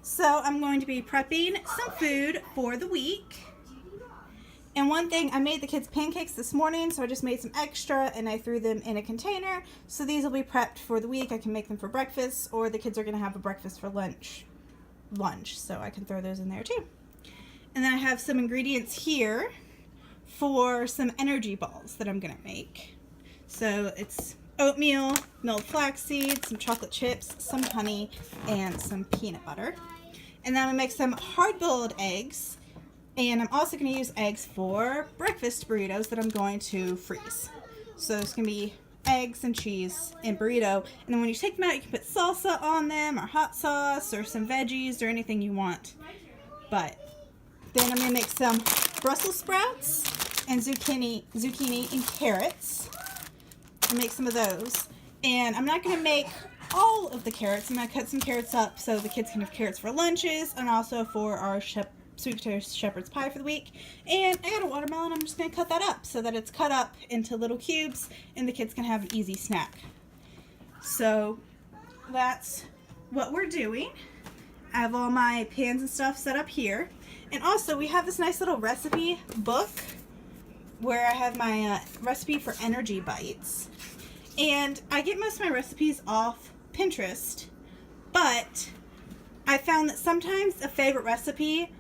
So I'm going to be prepping some food for the week. And one thing, I made the kids pancakes this morning, so I just made some extra and I threw them in a container. So these will be prepped for the week. I can make them for breakfast, or the kids are going to have a breakfast for lunch, so I can throw those in there too. And then I have some ingredients here for some energy balls that I'm going to make. So it's oatmeal, milled flaxseed, some chocolate chips, some honey, and some peanut butter. And then I'm going to make some hard-boiled eggs. And I'm also going to use eggs for breakfast burritos that I'm going to freeze. So it's going to be eggs and cheese and burrito. And then when you take them out, you can put salsa on them, or hot sauce, or some veggies, or anything you want. But then I'm going to make some Brussels sprouts and zucchini and carrots. I'll make some of those. And I'm not going to make all of the carrots. I'm going to cut some carrots up so the kids can have carrots for lunches and also for our sweet potato shepherd's pie for the week. And I got a watermelon. I'm just going to cut that up so that it's cut up into little cubes and the kids can have an easy snack. So that's what we're doing. I have all my pans and stuff set up here. And also we have this nice little recipe book where I have my recipe for energy bites. And I get most of my recipes off Pinterest, but I found that sometimes a favorite recipe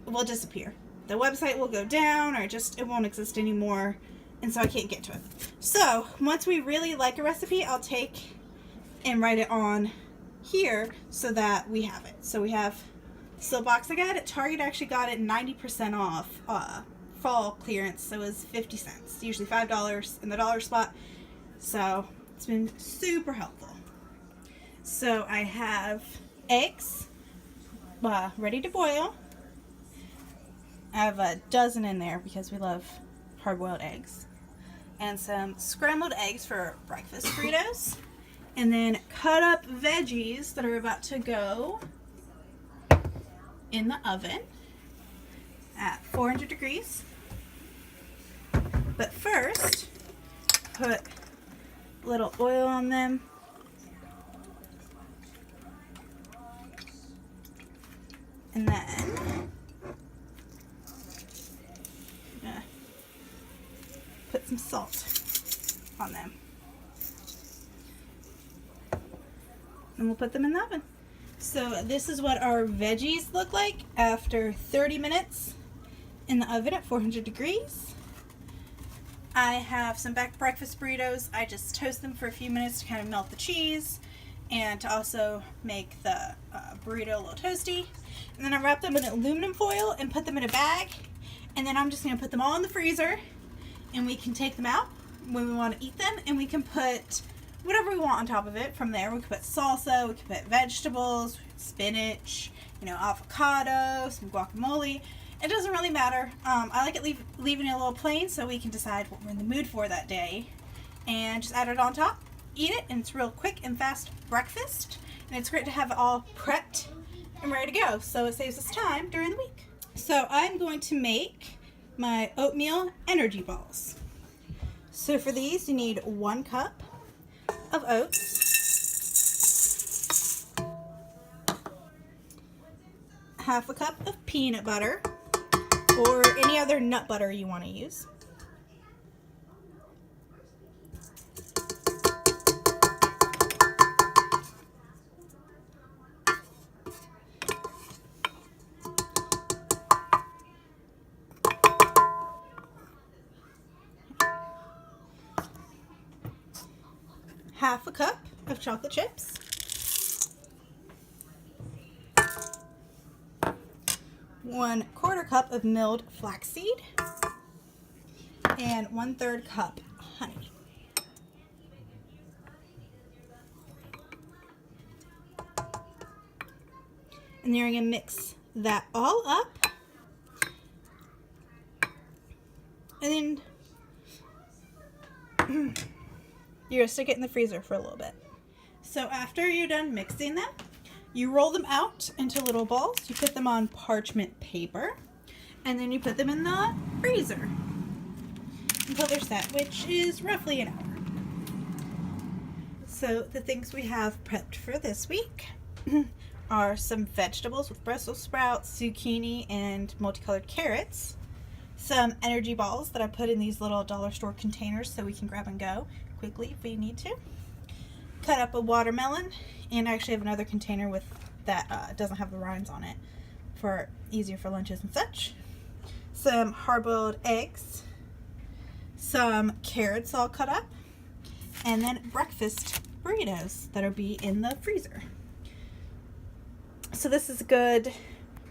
will disappear. The website will go down, or it won't exist anymore, and so I can't get to it. So once we really like a recipe, I'll take and write it on here so that we have it. So we have this little box I got at Target. I actually got it 90% off fall clearance, so it was 50 cents, usually $5 in the dollar spot. So it's been super helpful. So I have eggs ready to boil. I have a dozen in there because we love hard-boiled eggs. And some scrambled eggs for breakfast burritos. And then cut up veggies that are about to go in the oven at 400 degrees. But first, put a little oil on them. And then put some salt on them. And we'll put them in the oven. So this is what our veggies look like after 30 minutes in the oven at 400 degrees. I have some breakfast burritos. I just toast them for a few minutes to kind of melt the cheese and to also make the burrito a little toasty. And then I wrap them in aluminum foil and put them in a bag. And then I'm just going to put them all in the freezer, and we can take them out when we want to eat them, and we can put whatever we want on top of it from there. We could put salsa, we could put vegetables, spinach, avocado, some guacamole. It doesn't really matter. I like it leaving it a little plain so we can decide what we're in the mood for that day. And just add it on top, eat it, and it's real quick and fast breakfast. And it's great to have it all prepped and ready to go, so it saves us time during the week. So I'm going to make my oatmeal energy balls. So for these, you need 1 cup of oats, half a cup of peanut butter, or any other nut butter you want to use, half a cup of chocolate chips, 1/4 cup of milled flaxseed, and 1/3 cup honey. And you're going to mix that all up, and then you're going to stick it in the freezer for a little bit. So after you're done mixing them, you roll them out into little balls. You put them on parchment paper, and then you put them in the freezer until they're set, which is roughly an hour. So the things we have prepped for this week are some vegetables with Brussels sprouts, zucchini, and multicolored carrots. Some energy balls that I put in these little dollar store containers so we can grab and go quickly if we need to. Cut up a watermelon, and I actually have another container with that doesn't have the rinds on it for easier for lunches and such. Some hard-boiled eggs, some carrots all cut up, and then breakfast burritos that'll be in the freezer. So this is good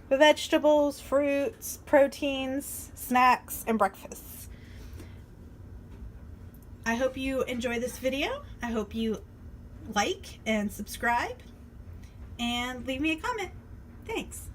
for vegetables, fruits, proteins, snacks, and breakfasts. I hope you enjoy this video. I hope you like and subscribe and leave me a comment. Thanks.